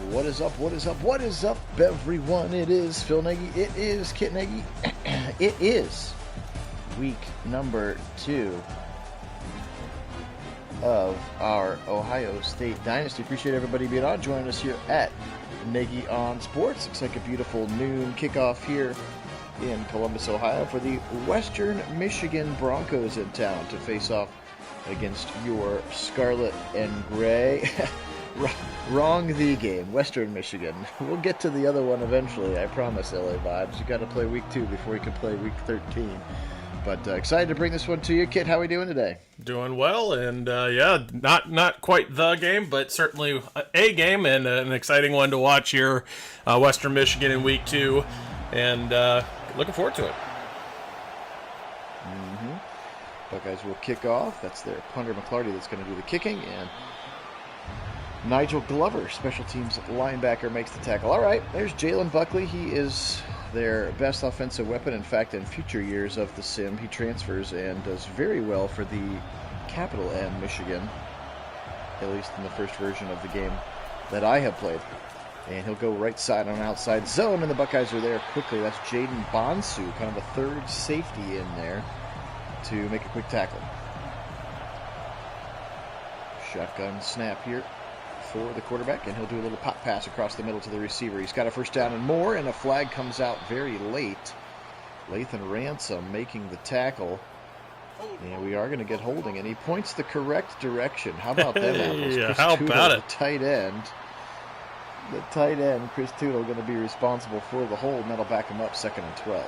What is up? What is up? What is up, everyone? It is Phil Nagy. It is Kit Nagy. It is week number 2 of our Ohio State Dynasty. Appreciate everybody being on. Joining us here at Nagy on Sports. Looks like a beautiful noon kickoff here in Columbus, Ohio, for the Western Michigan Broncos in town to face off against your Scarlet and Gray. Wrong the game, Western Michigan. We'll get to the other one eventually, I promise, LA Vibes. You got to play week 2 before you can play week 13. But excited to bring this one to you. Kit, how are we doing today? Doing well, and not quite the game, but certainly a game and an exciting one to watch here. Western Michigan in week 2, and looking forward to it. Buckeyes will kick off. That's their punter McClarty that's going to do the kicking, and Nigel Glover, special teams linebacker, makes the tackle. All right, there's Jalen Buckley. He is their best offensive weapon. In fact, in future years of the sim, he transfers and does very well for the capital M Michigan, at least in the first version of the game that I have played. And he'll go right side on outside zone, and the Buckeyes are there quickly. That's Jaden Bonsu, kind of a third safety in there to make a quick tackle. Shotgun snap here for the quarterback, and he'll do a little pop pass across the middle to the receiver. He's got a first down and more, and a flag comes out very late. Lathan Ransom making the tackle, and we are going to get holding, and he points the correct direction. How about them apples? Yeah, Chris how Tootle, about it? The tight end, Chris Tootle, going to be responsible for the hold, and that'll back him up 2nd and 12.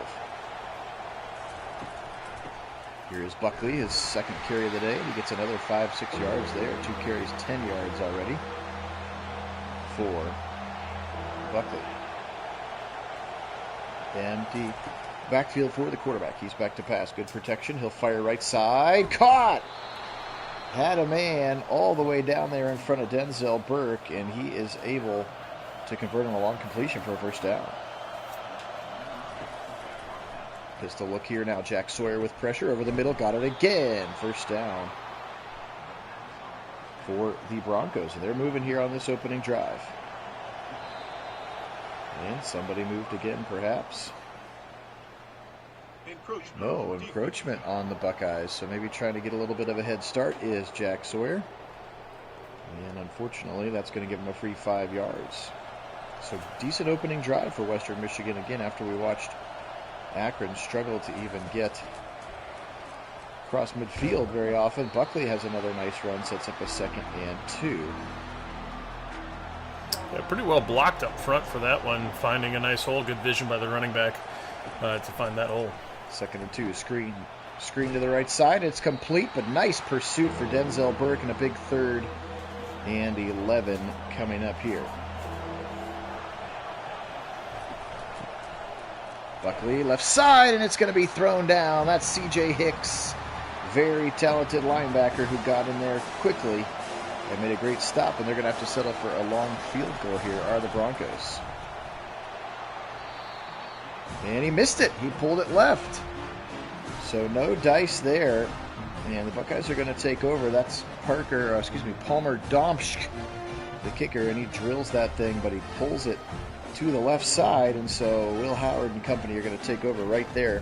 Here is Buckley, his second carry of the day. He gets another 5-6 yards there. 2 carries, 10 yards already for Buckley. Empty backfield for the quarterback. He's back to pass. Good protection. He'll fire right side. Caught! Had a man all the way down there in front of Denzel Burke, and he is able to convert on a long completion for a first down. Pistol look here now. Jack Sawyer with pressure over the middle. Got it again. First down for the Broncos. And they're moving here on this opening drive. And somebody moved again, perhaps. No, encroachment on the Buckeyes. So maybe trying to get a little bit of a head start is Jack Sawyer. And unfortunately, that's going to give him a free 5 yards. So decent opening drive for Western Michigan again after we watched Akron struggle to even get across midfield very often. Buckley has another nice run, sets up a 2nd and 2. Yeah, pretty well blocked up front for that one, finding a nice hole. Good vision by the running back to find that hole. 2nd and 2, screen to the right side. It's complete, but nice pursuit for Denzel Burke, and a big 3rd and 11 coming up here. Buckley left side, and it's going to be thrown down. That's C.J. Hicks, very talented linebacker who got in there quickly and made a great stop, and they're going to have to settle for a long field goal here, are the Broncos. And he missed it. He pulled it left. So no dice there, and the Buckeyes are going to take over. That's Palmer Domschk, the kicker, and he drills that thing, but he pulls it to the left side, and so Will Howard and company are going to take over right there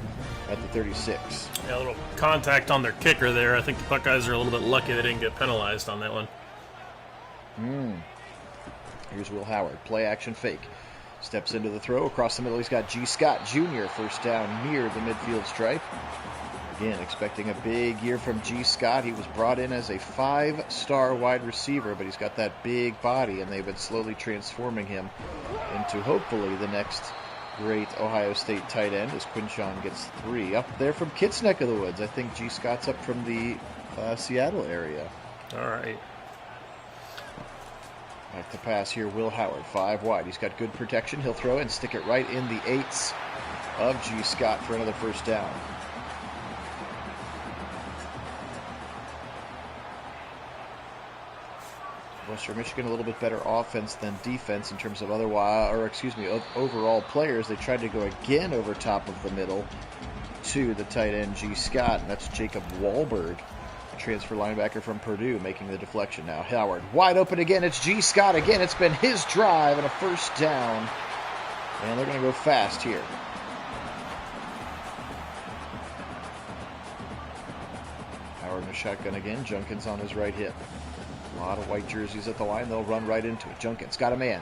at the 36. Yeah, a little contact on their kicker there. I think the Buckeyes are a little bit lucky they didn't get penalized on that one. Here's Will Howard. Play action fake. Steps into the throw. Across the middle, he's got G. Scott Jr. First down near the midfield stripe. Again, expecting a big year from G. Scott. He was brought in as a 5-star wide receiver, but he's got that big body, and they've been slowly transforming him into hopefully the next great Ohio State tight end as Quinshawn gets 3. Up there from Kit's neck of the woods. I think G. Scott's up from the Seattle area. All right. Back to pass here, Will Howard, 5 wide. He's got good protection. He'll throw and stick it right in the 8s of G. Scott for another first down. Western Michigan a little bit better offense than defense in terms of overall players. They tried to go again over top of the middle to the tight end G. Scott, and that's Jacob Wahlberg. transfer linebacker from Purdue, making the deflection now. Howard wide open again. It's G. Scott again. It's been his drive and a first down. And they're going to go fast here. Howard in a shotgun again. Junkins on his right hip. A lot of white jerseys at the line. They'll run right into it. Junkins got a man.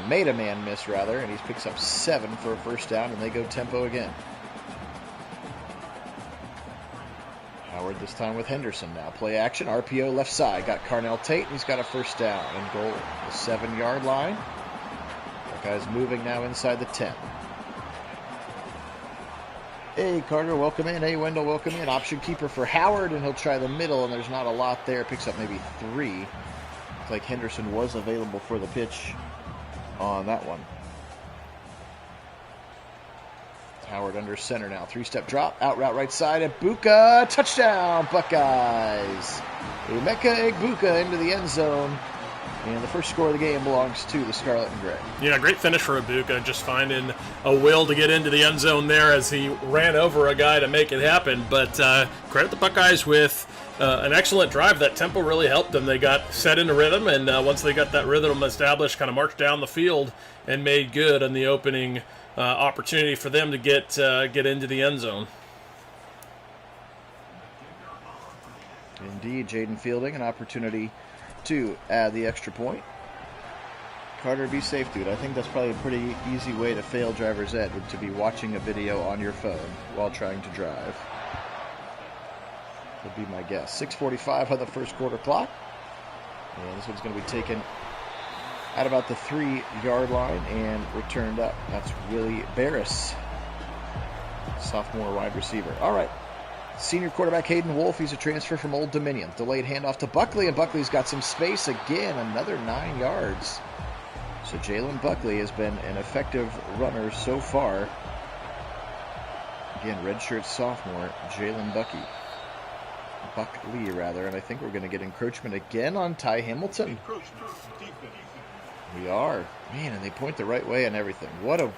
Made a man miss, rather. And he picks up 7 for a first down, and they go tempo again. Howard this time with Henderson now. Play action. RPO left side. Got Carnell Tate, and he's got a first down. And goal the 7-yard line. That guy's moving now inside the 10. Hey, Carter, welcome in. Hey, Wendell, welcome in. Option keeper for Howard, and he'll try the middle, and there's not a lot there. Picks up maybe 3. Looks like Henderson was available for the pitch on that one. Howard under center now. 3-step drop. Out route right side. Egbuka. Touchdown, Buckeyes. Emeka Egbuka into the end zone. And the first score of the game belongs to the Scarlet and Gray. Yeah, great finish for Egbuka. Just finding a will to get into the end zone there as he ran over a guy to make it happen. But credit the Buckeyes with an excellent drive. That tempo really helped them. They got set into rhythm, and once they got that rhythm established, kind of marched down the field and made good on the opening opportunity for them to get into the end zone. Indeed, Jaden Fielding, an opportunity to add the extra point. Carter, be safe, dude. I think that's probably a pretty easy way to fail driver's ed, to be watching a video on your phone while trying to drive. Would be my guess. 6:45 on the first quarter clock. And this one's going to be taken at about the 3-yard line and returned up. That's Willie Barris, sophomore wide receiver. All right. Senior quarterback Hayden Wolf, he's a transfer from Old Dominion. Delayed handoff to Buckley, and Buckley's got some space again, another 9 yards. So Jalen Buckley has been an effective runner so far. Again, redshirt sophomore, Jalen Buckley, and I think we're going to get encroachment again on Ty Hamilton. We are. Man, and they point the right way and everything. What a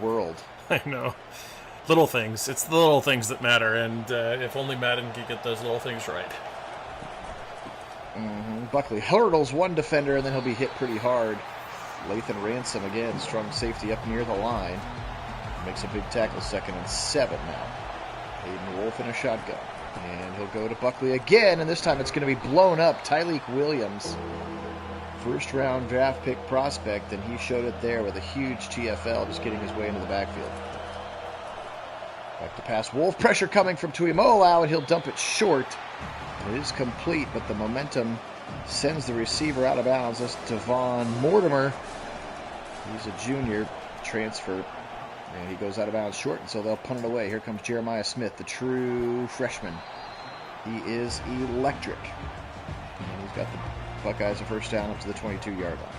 world. I know. Little things. It's the little things that matter, and if only Madden could get those little things right. Buckley hurdles one defender, and then he'll be hit pretty hard. Lathan Ransom again, strong safety up near the line. Makes a big tackle, 2nd and 7 now. Hayden Wolf in a shotgun. And he'll go to Buckley again, and this time it's going to be blown up. Tyleek Williams, first-round draft pick prospect, and he showed it there with a huge TFL, just getting his way into the backfield. Back to pass. Wolf, pressure coming from Tuimoloau, and he'll dump it short. It is complete, but the momentum sends the receiver out of bounds. That's Devon Mortimer. He's a junior transfer, and he goes out of bounds short, and so they'll punt it away. Here comes Jeremiah Smith, the true freshman. He is electric. And he's got the Buckeyes a first down up to the 22-yard line.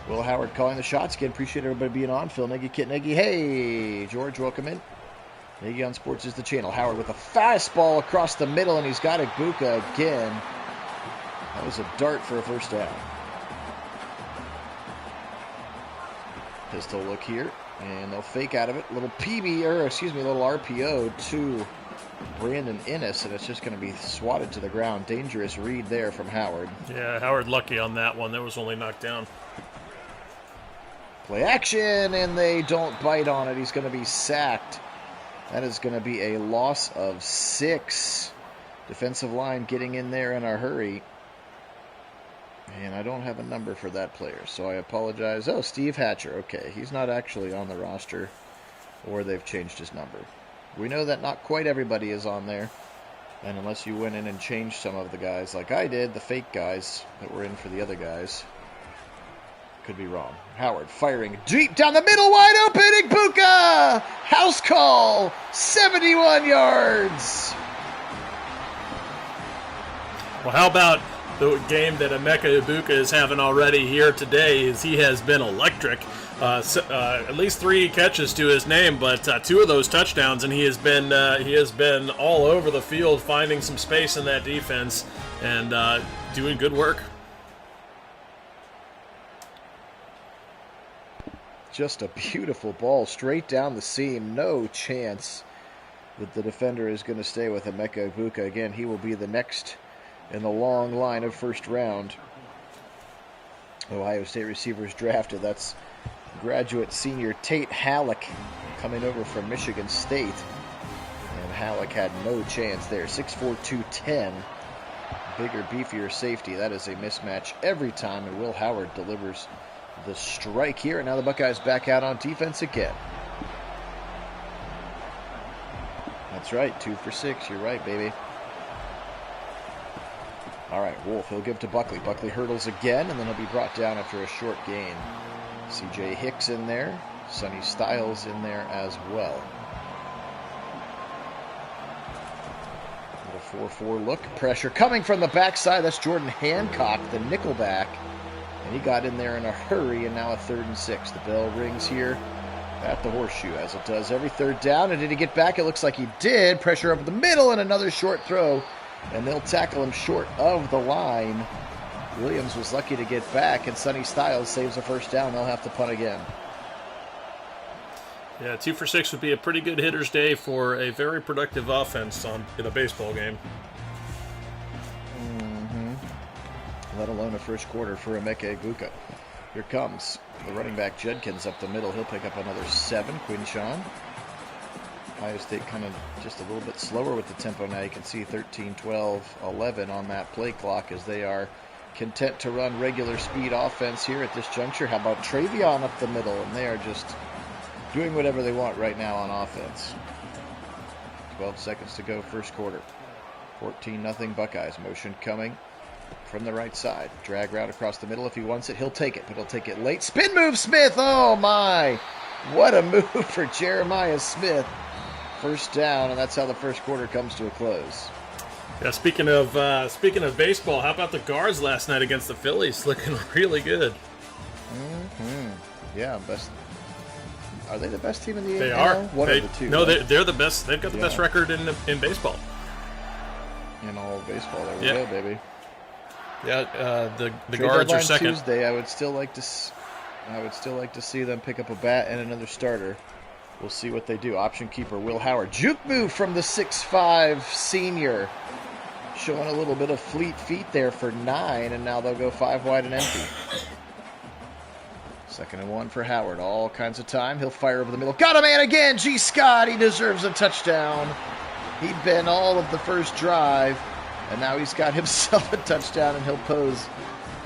Will Howard calling the shots. Again, appreciate everybody being on. Phil Nagy, Kit Nagy. Hey, George, welcome in. Nagy on Sports is the channel. Howard with a fastball across the middle, and he's got Egbuka again. That was a dart for a first down. Pistol look here, and they'll fake out of it. Little little RPO to Brandon Innes, and it's just going to be swatted to the ground. Dangerous read there from Howard. Yeah, Howard lucky on that one. That was only knocked down. Play action, and they don't bite on it. He's going to be sacked. That is going to be a loss of 6. Defensive line getting in there in a hurry. And I don't have a number for that player, so I apologize. Oh, Steve Hatcher. Okay, he's not actually on the roster, or they've changed his number. We know that not quite everybody is on there, and unless you went in and changed some of the guys like I did, the fake guys that were in for the other guys, could be wrong. Howard firing deep down the middle, wide open, Egbuka! House call, 71 yards! Well, how about the game that Emeka Egbuka is having already here today? Is he has been electric. At least 3 catches to his name, but 2 of those touchdowns, and he has been all over the field, finding some space in that defense and doing good work. Just a beautiful ball straight down the seam. No chance that the defender is going to stay with Emeka Egbuka. Again, he will be the next in the long line of first round Ohio State receivers drafted. That's graduate senior Tate Halleck coming over from Michigan State. And Halleck had no chance there. 6'4", 210. Bigger, beefier safety. That is a mismatch every time, and Will Howard delivers the strike here. And now the Buckeyes back out on defense again. That's right, 2 for 6. You're right, baby. All right, Wolf, he'll give to Buckley. Buckley hurdles again, and then he'll be brought down after a short gain. C.J. Hicks in there. Sonny Styles in there as well. Little 4-4 look. Pressure coming from the backside. That's Jordan Hancock, the nickelback. And he got in there in a hurry, and now a 3rd and 6. The bell rings here at the horseshoe, as it does every third down. And did he get back? It looks like he did. Pressure up the middle, and another short throw. And they'll tackle him short of the line. Williams was lucky to get back, and Sonny Styles saves a first down. They'll have to punt again. Yeah, 2 for 6 would be a pretty good hitter's day for a very productive offense in a baseball game. Let alone a first quarter for Emeka Egbuka. Here comes the running back Judkins up the middle. He'll pick up another 7. Quinshon. Ohio State kind of just a little bit slower with the tempo now. You can see 13, 12, 11 on that play clock as they are content to run regular speed offense here at this juncture. How about Travion up the middle? And they are just doing whatever they want right now on offense. 12 seconds to go, first quarter. 14-0 Buckeyes. Motion coming from the right side. Drag route across the middle. If he wants it, he'll take it, but he'll take it late. Spin move, Smith! Oh, my! What a move for Jeremiah Smith. First down, and that's how the first quarter comes to a close. Yeah, speaking of baseball, how about the guards last night against the Phillies? Looking really good. Yeah, best. Are they the best team in the They AL? are. One of the two. No, right? they're the best. They've got the best record in baseball. In all of baseball, there we go, baby. Yeah, the Trade guards are deadline second. Tuesday. I would still like to see them pick up a bat and another starter. We'll see what they do. Option keeper Will Howard. Juke move from the 6'5 senior. Showing a little bit of fleet feet there for 9, and now they'll go 5 wide and empty. 2nd and 1 for Howard. All kinds of time. He'll fire over the middle. Got a man again. G. Scott. He deserves a touchdown. He'd been all of the first drive, and now he's got himself a touchdown, and he'll pose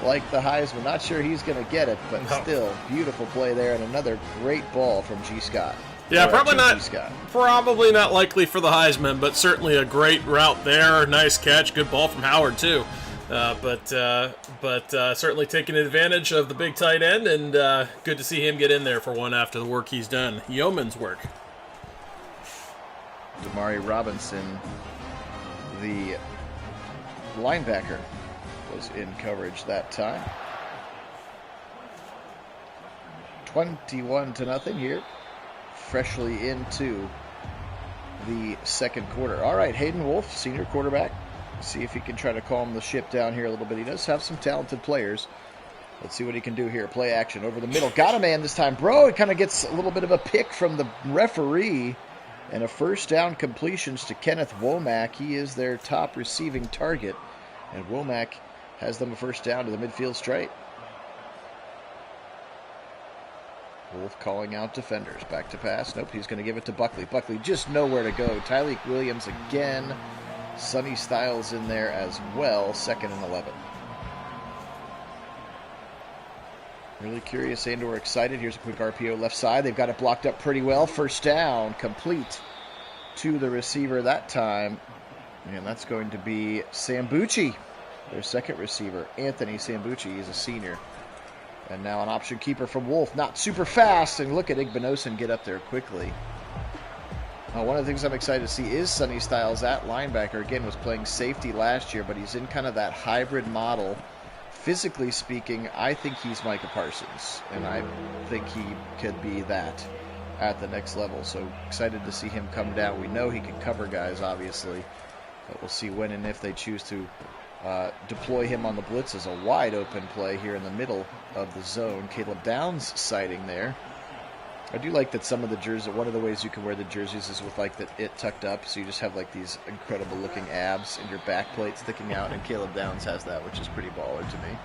like the Heisman. Not sure he's going to get it, but still, beautiful play there, and another great ball from G. Scott. Yeah, probably not likely for the Heisman, but certainly a great route there. Nice catch, good ball from Howard too. But certainly taking advantage of the big tight end, and good to see him get in there for one after the work he's done. Yeoman's work. Damari Robinson, the linebacker, was in coverage that time. 21-0 here. Freshly into the second quarter. All right, Hayden Wolf, senior quarterback. See if he can try to calm the ship down here a little bit. He does have some talented players. Let's see what he can do here. Play action over the middle. Got a man this time. Bro, it kind of gets a little bit of a pick from the referee. And a first down completions to Kenneth Womack. He is their top receiving target. And Womack has them a first down to the midfield straight. Wolf calling out defenders. Back to pass. Nope, he's going to give it to Buckley. Buckley just nowhere to go. Tyleek Williams again. Sonny Styles in there as well. 2nd and 11. Really curious and/or excited. Here's a quick RPO left side. They've got it blocked up pretty well. First down. Complete to the receiver that time. And that's going to be Sambucci, their second receiver. Anthony Sambucci. He's a senior. And now an option keeper from Wolf. Not super fast. And look at Igbinosun get up there quickly. One of the things I'm excited to see is Sonny Styles at linebacker. Again, was playing safety last year, but he's in kind of that hybrid model. Physically speaking, I think he's Micah Parsons. And I think he could be that at the next level. So excited to see him come down. We know he can cover guys, obviously. But we'll see when and if they choose to deploy him on the blitz as a wide open play here in the middle of the zone. Caleb Downs sighting there. I do like that some of the jerseys, one of the ways you can wear the jerseys is with like it tucked up, so you just have like these incredible looking abs and your back plate sticking out, and Caleb Downs has that, which is pretty baller to me.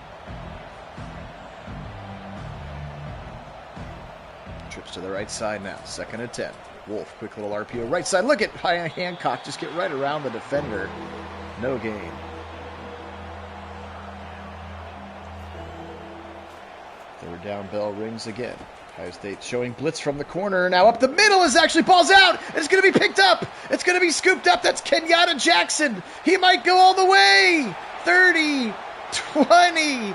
Trips to the right side now, 2nd and 10. Wolf, quick little RPO right side. Look at Hancock just get right around the defender. No gain. Third down bell rings again. Ohio State showing blitz from the corner. Now up the middle is actually ball's out. It's going to be picked up. It's going to be scooped up. That's Kenyatta Jackson. He might go all the way. 30, 20.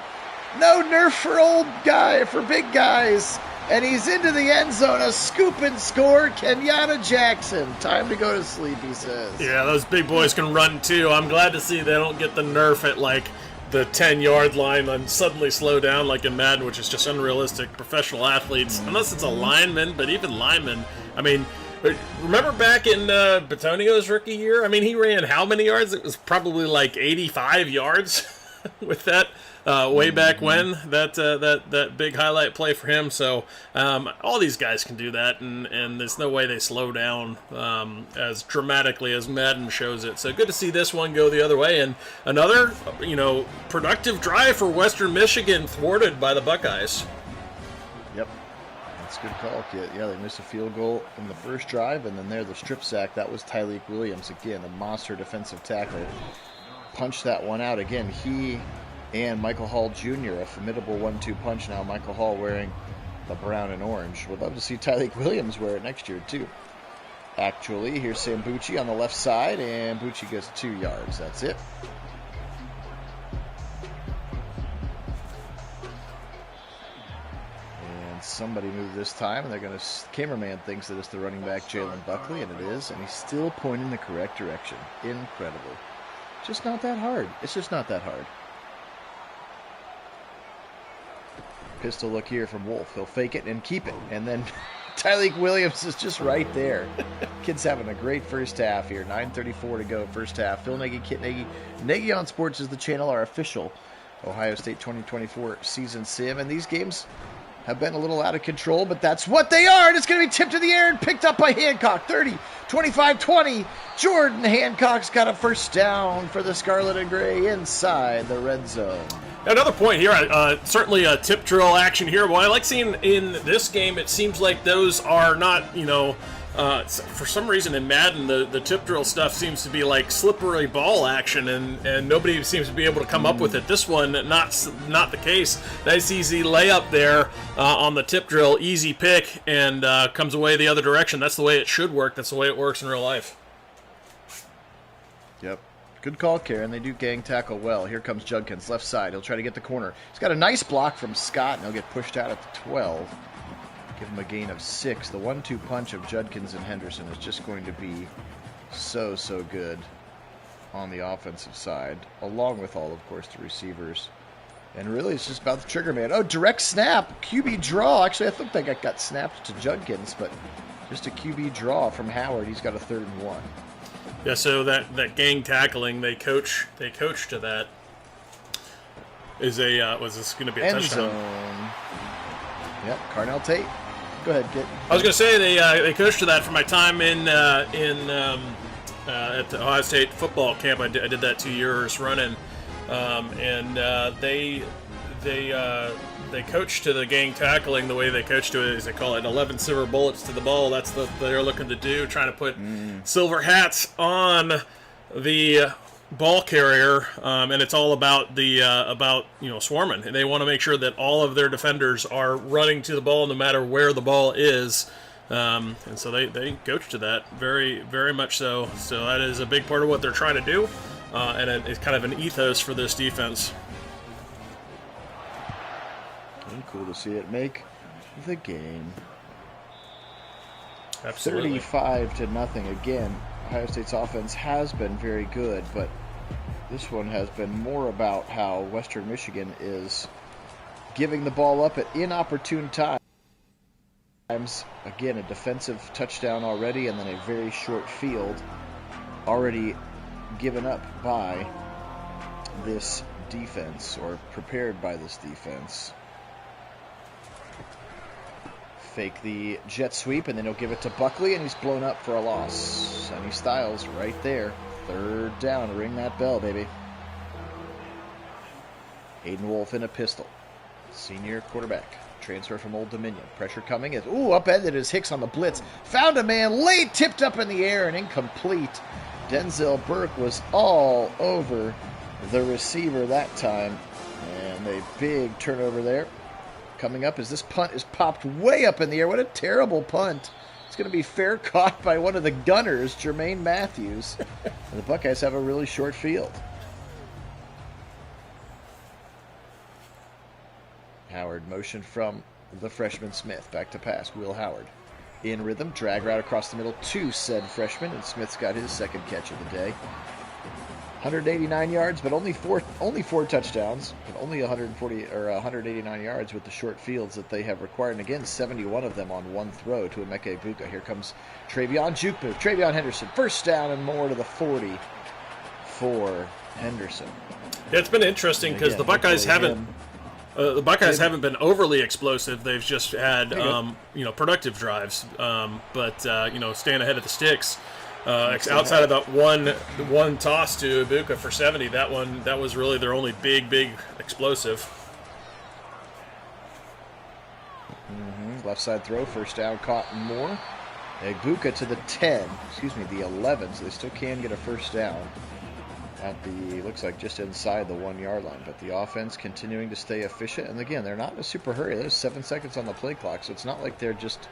No nerf for old guy, for big guys. And he's into the end zone. A scoop and score. Kenyatta Jackson. Time to go to sleep, he says. Yeah, those big boys can run too. I'm glad to see they don't get the nerf at like the 10-yard line and suddenly slow down like in Madden, which is just unrealistic. Professional athletes, unless it's a lineman, but even linemen, I mean, remember back in Batonio's rookie year? I mean, he ran how many yards? It was probably like 85 yards with that way back when, that big highlight play for him. So all these guys can do that, and there's no way they slow down as dramatically as Madden shows it. So good to see this one go the other way, and another productive drive for Western Michigan thwarted by the Buckeyes. Yep, that's a good call, Kit. Yeah, they missed a field goal in the first drive, and then the strip sack. That was Tyleik Williams again, a monster defensive tackle. Punched that one out again. He and Michael Hall Jr., a formidable 1-2 punch now. Michael Hall wearing the brown and orange. Would love to see Tyleik Williams wear it next year, too. Actually, here's Sam Bucci on the left side, and Bucci goes 2 yards. That's it. And somebody moved this time, and they're going to... Cameraman thinks that it's the running back, Jalen Buckley, and it is, and he's still pointing the correct direction. Incredible. Just not that hard. It's just not that hard. Pistol look here from Wolf. He'll fake it and keep it. And then Tyleik Williams is just right there. Kid's having a great first half here. 9:34 to go first half. Phil Nagy, Kit Nagy. Nagy on Sports is the channel, our official Ohio State 2024 season sim. And these games have been a little out of control, but that's what they are. And it's going to be tipped to the air and picked up by Hancock. 30, 25, 20. Jordan Hancock's got a first down for the Scarlet and Gray inside the red zone. Another point here, certainly a tip drill action here. Well, I like seeing in this game, it seems like those are not, for some reason in Madden, the tip drill stuff seems to be like slippery ball action, and nobody seems to be able to come up with it. This one, not the case. Nice easy layup there on the tip drill, easy pick, and comes away the other direction. That's the way it should work. That's the way it works in real life. Yep. Good call, Karen. They do gang tackle well. Here comes Judkins, left side. He'll try to get the corner. He's got a nice block from Scott, and he'll get pushed out at the 12. Give him a gain of 6. The 1-2 punch of Judkins and Henderson is just going to be so good on the offensive side, along with all, of course, the receivers. And really, it's just about the trigger man. Oh, direct snap, QB draw. Actually, I think that got snapped to Judkins, but just a QB draw from Howard. He's got a 3rd and 1. Yeah, so that gang tackling, they coach to that. Was this going to be a End touchdown? Zone. Yep, Carnell Tate. Go ahead, Kit. I was going to say they coached to that from my time at the Ohio State football camp. I did that 2 years running, and they coach to the gang tackling the way they coach to it, as they call it, 11 silver bullets to the ball. That's what they're looking to do, trying to put silver hats on the ball carrier, and it's all about swarming. And they want to make sure that all of their defenders are running to the ball no matter where the ball is. And so they coach to that very, very much so. So that is a big part of what they're trying to do, and it's kind of an ethos for this defense. Cool to see it make the game. Absolutely. 35-0 again. Ohio State's offense has been very good, but this one has been more about how Western Michigan is giving the ball up at inopportune times. Again, a defensive touchdown already, and then a very short field already given up by this defense, or prepared by this defense. Fake the jet sweep, and then he'll give it to Buckley, and he's blown up for a loss. Sonny Styles right there. 3rd down. Ring that bell, baby. Hayden Wolf in a pistol. Senior quarterback. Transfer from Old Dominion. Pressure coming. Upended as Hicks on the blitz. Found a man late, tipped up in the air and incomplete. Denzel Burke was all over the receiver that time. And a big turnover there. Coming up as this punt is popped way up in the air. What a terrible punt. It's going to be fair caught by one of the gunners, Jermaine Matthews. And the Buckeyes have a really short field. Howard motion from the freshman Smith. Back to pass. Will Howard in rhythm. Drag route across the middle to said freshman. And Smith's got his 2nd catch of the day. 189 yards, but only four touchdowns, and only 189 yards with the short fields that they have required. And again, 71 of them on one throw to Emeka Egbuka. Here comes Travion juke move. Travion Henderson, 1st down and more to the 40 for Henderson. Yeah, it's been interesting because the Buckeyes haven't been overly explosive. They've just had productive drives, but staying ahead of the sticks. Outside of that one toss to Egbuka for 70, that was really their only big explosive. Left side throw, 1st down, caught more. Egbuka to the the 11, so they still can get a 1st down at the, looks like just inside the 1 yard line. But the offense continuing to stay efficient, and again, they're not in a super hurry. There's 7 seconds on the play clock, so it's not like they're just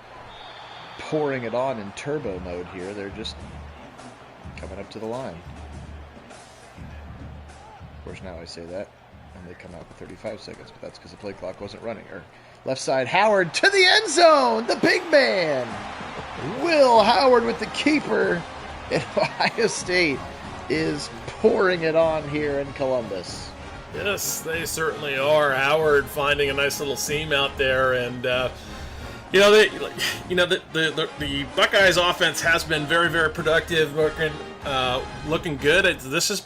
pouring it on in turbo mode here. They're just coming up to the line. Of course, now I say that, and they come out with 35 seconds, but that's because the play clock wasn't running. Left side, Howard to the end zone, the big man. Will Howard with the keeper. And Ohio State is pouring it on here in Columbus. Yes, they certainly are. Howard finding a nice little seam out there, and the Buckeyes offense has been very, very productive, looking good. This has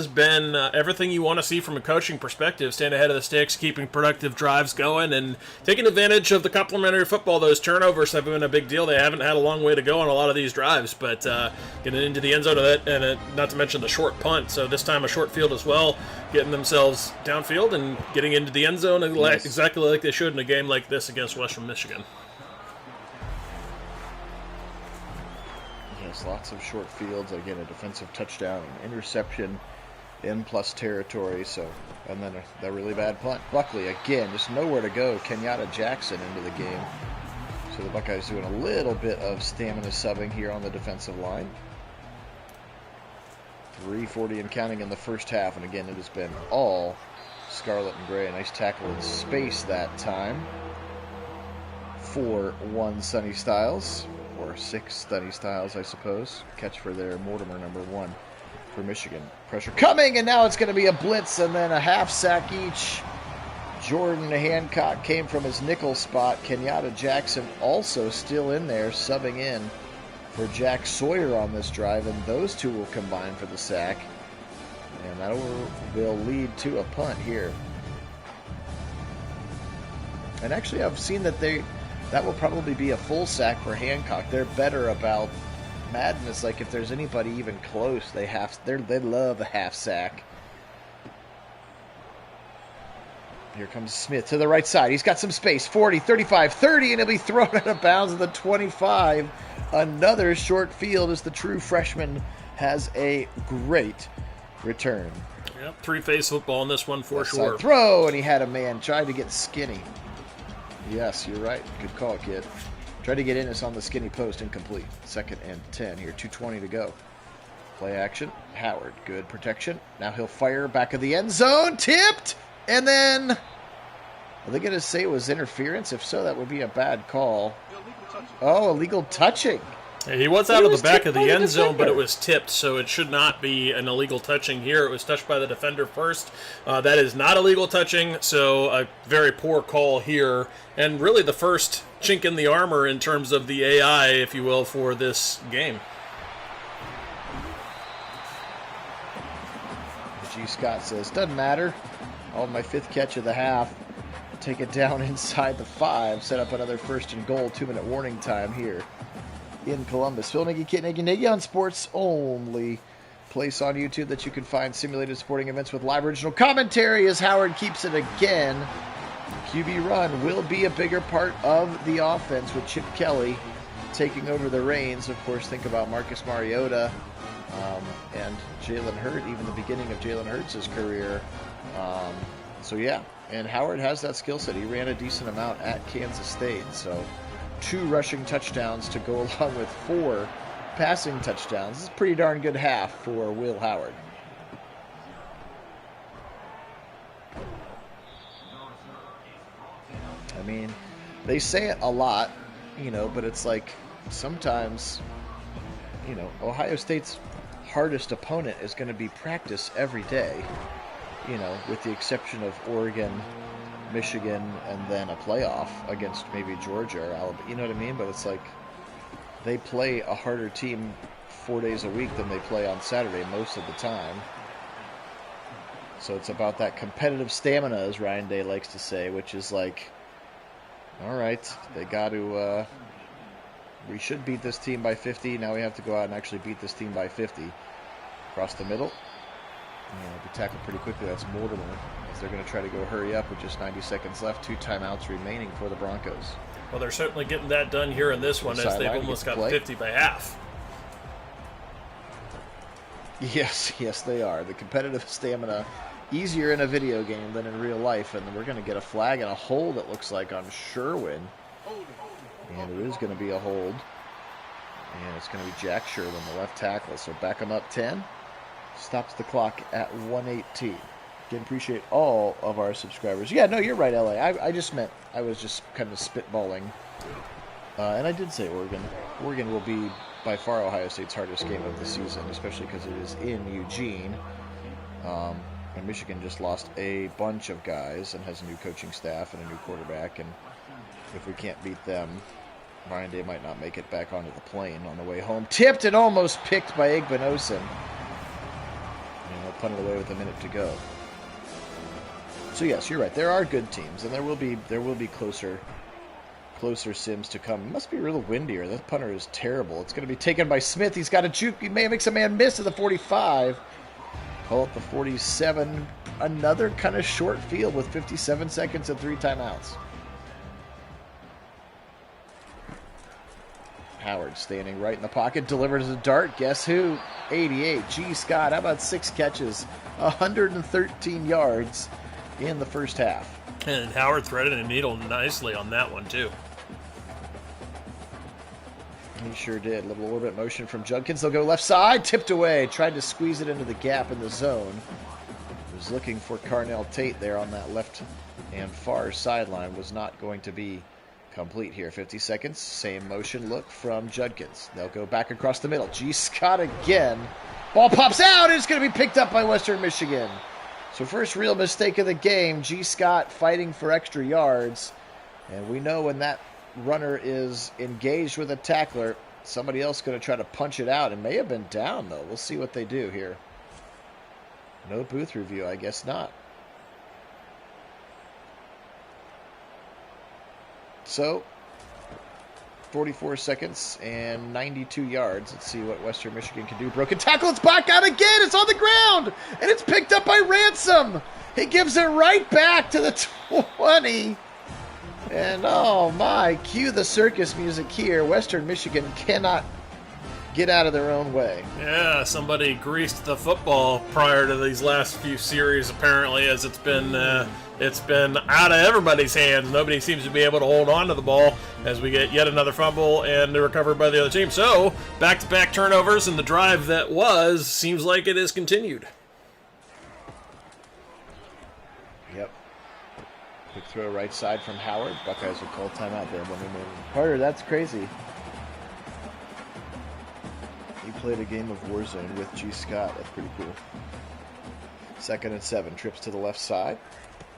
been everything you want to see from a coaching perspective. Staying ahead of the sticks, keeping productive drives going, and taking advantage of the complementary football. Those turnovers have been a big deal. They haven't had a long way to go on a lot of these drives, but getting into the end zone of that, and not to mention the short punt. So this time a short field as well, getting themselves downfield and getting into the end zone exactly like they should in a game like this against Western Michigan. Lots of short fields. Again, a defensive touchdown, an interception in plus territory. And then a really bad punt. Buckley again, just nowhere to go. Kenyatta Jackson into the game. So the Buckeyes doing a little bit of stamina subbing here on the defensive line. 3:40 and counting in the first half, and again, it has been all scarlet and gray. A nice tackle in space that time for one Sonny Styles. Or 6 Sonny Styles, I suppose. Catch for their Mortimer, number 1 for Michigan. Pressure coming, and now it's going to be a blitz and then a half sack each. Jordan Hancock came from his nickel spot. Kenyatta Jackson also still in there, subbing in for Jack Sawyer on this drive, and those two will combine for the sack. And that will lead to a punt here. And actually, I've seen that that will probably be a full sack for Hancock. They're better about madness. Like if there's anybody even close, they love a half sack. Here comes Smith to the right side. He's got some space. 40, 35, 30, and he'll be thrown out of bounds at the 25. Another short field as the true freshman has a great return. Yep, 3-phase football in this one for Left sure. Side throw, and he had a man try to get skinny. Yes, you're right. Good call, kid. Tried to get Innes on the skinny post, incomplete. 2nd and 10 here, 2:20 to go. Play action. Howard, good protection. Now he'll fire back of the end zone. Tipped! And then, are they going to say it was interference? If so, that would be a bad call. Illegal touching. He was out of the back of the end zone, but it was tipped, so it should not be an illegal touching here. It was touched by the defender first. That is not illegal touching, so a very poor call here. And really the first chink in the armor in terms of the AI, if you will, for this game. G. Scott says, doesn't matter. On my 5th catch of the half. take it down inside the 5, set up another 1st and goal, 2-minute warning time here in Columbus. Phil Nagy, Kit Nagy on Sports only place on YouTube that you can find simulated sporting events with live original commentary as Howard keeps it again. QB run will be a bigger part of the offense with Chip Kelly taking over the reins. Of course, think about Marcus Mariota and Jalen Hurts, even the beginning of Jalen Hurts' career. So yeah, and Howard has that skill set. He ran a decent amount at Kansas State. So 2 rushing touchdowns to go along with 4 passing touchdowns. This is a pretty darn good half for Will Howard. I mean, they say it a lot, but it's like sometimes, Ohio State's hardest opponent is going to be practice every day, with the exception of Oregon, Michigan, and then a playoff against maybe Georgia or Alabama. You know what I mean? But it's like they play a harder team 4 days a week than they play on Saturday most of the time. So it's about that competitive stamina, as Ryan Day likes to say, which is like, all right, they got to, we should beat this team by 50. Now we have to go out and actually beat this team by 50. Across the middle. Be tackled pretty quickly. That's Mortimer, as they're going to try to go hurry up with just 90 seconds left. 2 timeouts remaining for the Broncos. Well, they're certainly getting that done here in this one, as they've almost got 50 by half. Yes, they are. The competitive stamina, easier in a video game than in real life. And we're going to get a flag and a hold, it looks like, on Sherwin. And it is going to be a hold. And it's going to be Jack Sherwin, the left tackle. So back him up 10. Stops the clock at 1:18. Again, appreciate all of our subscribers. Yeah, no, you're right, LA. I just meant I was just kind of spitballing. And I did say Oregon. Oregon will be by far Ohio State's hardest game of the season, especially because it is in Eugene. And Michigan just lost a bunch of guys and has a new coaching staff and a new quarterback. And if we can't beat them, Ryan Day might not make it back onto the plane on the way home. Tipped and almost picked by Igbinosun. Punted away with a minute to go. So yes, you're right. There are good teams, and there will be closer sims to come. It must be a little windier. That punter is terrible. It's going to be taken by Smith. He's got a juke. He may make a man miss at the 45. Call it the 47. Another kind of short field with 57 seconds and 3 timeouts. Howard standing right in the pocket, delivers a dart. Guess who? 88. G. Scott. How about 6 catches? 113 yards in the first half. And Howard threaded a needle nicely on that one, too. He sure did. Little orbit motion from Judkins. They'll go left side. Tipped away. Tried to squeeze it into the gap in the zone. Was looking for Carnell Tate there on that left and far sideline. Was not going to be complete here. 50 seconds. Same motion look from Judkins. They'll go back across the middle. G. Scott again. Ball pops out. It's going to be picked up by Western Michigan. So first real mistake of the game. G. Scott fighting for extra yards. And we know when that runner is engaged with a tackler, somebody else is going to try to punch it out. It may have been down, though. We'll see what they do here. No booth review. I guess not. So, 44 seconds and 92 yards. Let's see what Western Michigan can do. Broken tackle. It's back out again. It's on the ground. And it's picked up by Ransom. He gives it right back to the 20. And, oh, my. Cue the circus music here. Western Michigan cannot get out of their own way. Yeah, somebody greased the football prior to these last few series, apparently, as it's been out of everybody's hands. Nobody seems to be able to hold on to the ball as we get yet another fumble and recovered by the other team. So, back-to-back turnovers, and the drive that was seems like it is continued. Yep. Quick throw right side from Howard. Buckeyes will call timeout there. Carter, that's crazy. He played a game of Warzone with G. Scott. That's pretty cool. 2nd and 7. Trips to the left side.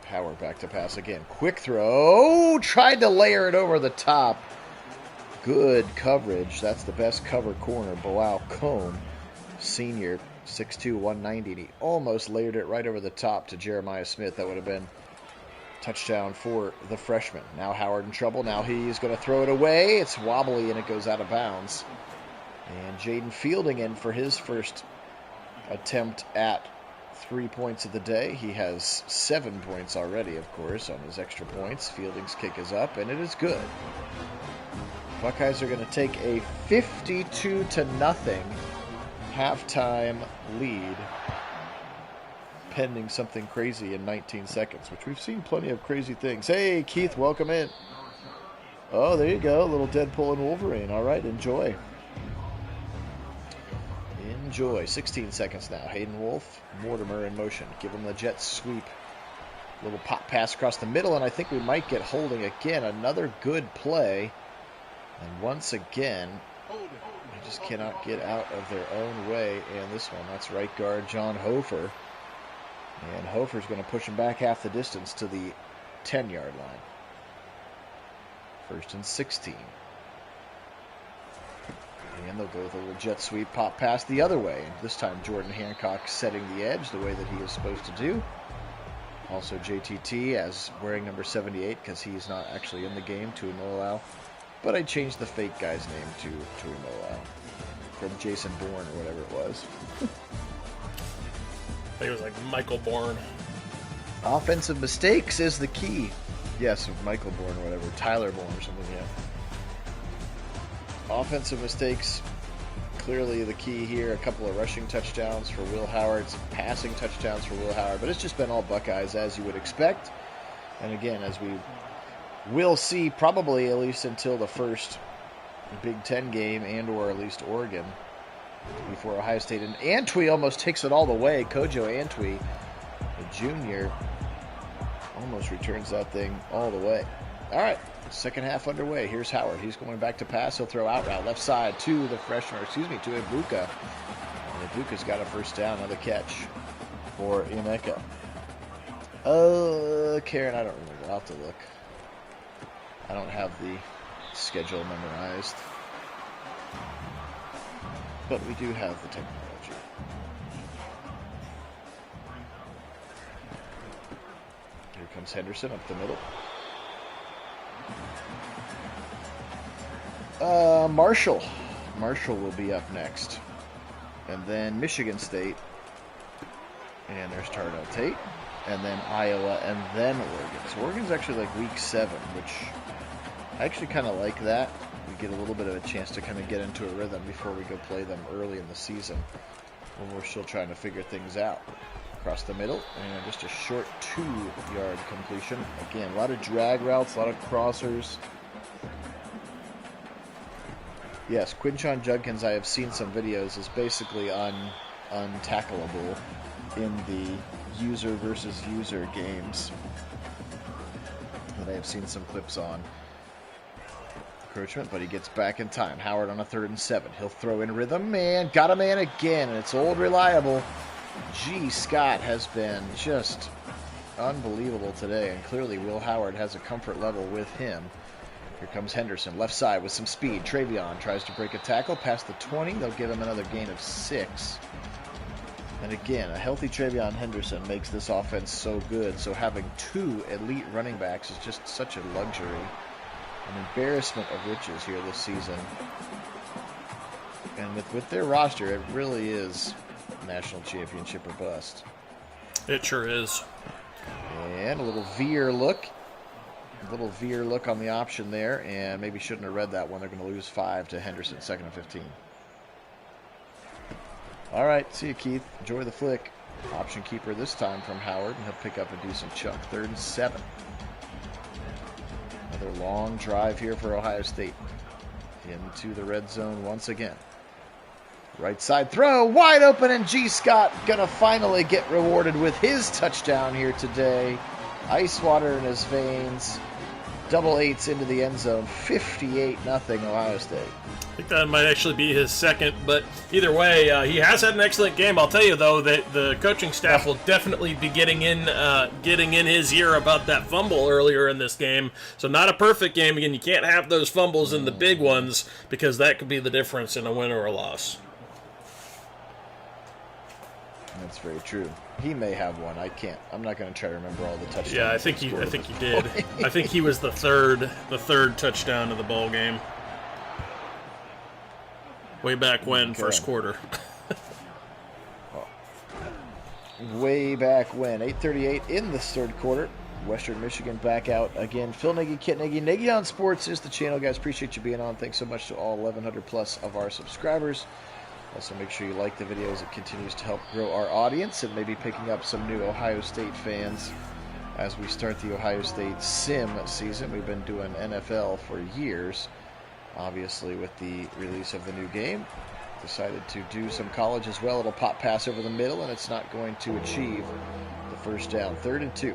Howard back to pass again. Quick throw. Tried to layer it over the top. Good coverage. That's the best cover corner. Bilal Cone, senior, 6'2", 190. And he almost layered it right over the top to Jeremiah Smith. That would have been Touchdown for the freshman. Now Howard in trouble. Now he's going to throw it away. It's wobbly and it goes out of bounds. And Jaden Fielding in for his first attempt at 3 points of the day. He has 7 points already, of course, on his extra points. Fielding's kick is up, and it is good. Buckeyes are going to take a 52-0 halftime lead, pending something crazy in 19 seconds, which we've seen plenty of crazy things. Hey, Keith, welcome in. Oh, there you go. A little Deadpool and Wolverine. All right, enjoy. Enjoy. 16 seconds now. Hayden Wolf, Mortimer in motion. Give him the jet sweep. Little pop pass across the middle, and I think we might get holding again. Another good play. And once again, they just cannot get out of their own way. And this one, that's right guard John Hofer. And Hofer's going to push him back half the distance to the 10-yard line. 1st and 16. And they'll go with a little jet sweep, pop pass the other way. And this time Jordan Hancock setting the edge the way that he is supposed to do. Also JTT as wearing number 78 because he's not actually in the game, Tuimoloau. But I changed the fake guy's name to Tuimoloau from Jason Bourne or whatever it was. I think it was like Michael Bourne. Offensive mistakes is the key. Yes, Michael Bourne or whatever. Tyler Bourne or something, yeah. Offensive mistakes, clearly the key here. A couple of rushing touchdowns for Will Howard, some passing touchdowns for Will Howard, but it's just been all Buckeyes as you would expect. And again, as we will see probably at least until the first Big Ten game and or at least Oregon before Ohio State. And Antwi almost takes it all the way. Kojo Antwi, the junior, almost returns that thing all the way. All right. Second half underway. Here's Howard. He's going back to pass. He'll throw out route left side to the freshman, to Ibuka. And Ibuka's got a first down. Another catch for Emeka. Karen, I don't remember. I'll have to look. I don't have the schedule memorized. But we do have the technology. Here comes Henderson up the middle. Marshall will be up next. And then Michigan State. And there's Tardell Tate. And then Iowa. And then Oregon. So Oregon's actually like week 7, which I actually kind of like that. We get a little bit of a chance to kind of get into a rhythm before we go play them early in the season when we're still trying to figure things out. Across the middle, and just a short 2-yard completion. Again, a lot of drag routes, a lot of crossers. Yes, Quinshon Judkins, I have seen some videos, is basically untackleable in the user versus user games that I have seen some clips on. Encroachment, but he gets back in time. Howard on a 3rd and 7. He'll throw in rhythm, and got a man again, and it's old reliable. G. Scott has been just unbelievable today, and clearly Will Howard has a comfort level with him. Here comes Henderson, left side with some speed. Travion tries to break a tackle past the 20. They'll give him another gain of 6. And again, a healthy Travion Henderson makes this offense so good, so having 2 elite running backs is just such a luxury. An embarrassment of riches here this season. And with their roster, it really is national championship or bust. It sure is. And a little veer look. A little veer look on the option there, and maybe shouldn't have read that one. They're going to lose 5 to Henderson, 2nd and 15. All right, see you, Keith. Enjoy the flick. Option keeper this time from Howard, and he'll pick up a decent chunk. 3rd and 7. Another long drive here for Ohio State. Into the red zone once again. Right side throw, wide open, and G. Scott gonna finally get rewarded with his touchdown here today. Ice water in his veins. Double 8s into the end zone. 58-0 Ohio State. I think that might actually be his second, but either way, he has had an excellent game. I'll tell you, though, that the coaching staff will definitely be getting in his ear about that fumble earlier in this game. So not a perfect game. Again, you can't have those fumbles in the big ones because that could be the difference in a win or a loss. That's very true. He may have one. I can't. I'm not going to try to remember all the touchdowns. Yeah, I think he did. I think he was the third touchdown of the ball game. Way back when, first quarter. Way back when. 8:38 in the third quarter. Western Michigan back out again. Phil Nagy, Kit Nagy. Nagy on Sports is the channel, guys. Appreciate you being on. Thanks so much to all 1,100 plus of our subscribers. Also, make sure you like the videos. It continues to help grow our audience and maybe picking up some new Ohio State fans as we start the Ohio State sim season. We've been doing NFL for years. Obviously, with the release of the new game, decided to do some college as well. It'll pop pass over the middle, and it's not going to achieve the first down. 3rd and 2.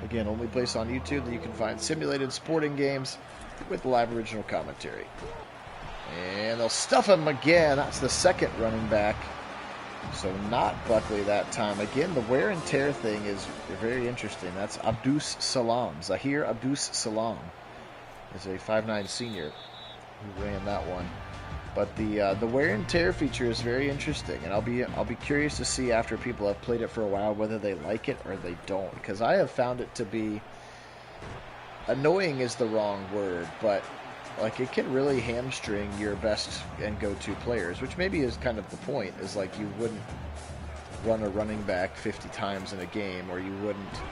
Again, only place on YouTube that you can find simulated sporting games with live original commentary. And they'll stuff him again. That's the second running back. So not Buckley that time. Again, the wear and tear thing is very interesting. That's Abdus Salam. Zahir Abdus Salam is a 5'9" senior who ran that one. But the wear and tear feature is very interesting, and I'll be curious to see after people have played it for a while whether they like it or they don't. Because I have found it to be annoying is the wrong word, but like it can really hamstring your best and go-to players, which maybe is kind of the point. Is like you wouldn't run a running back 50 times in a game, or you wouldn't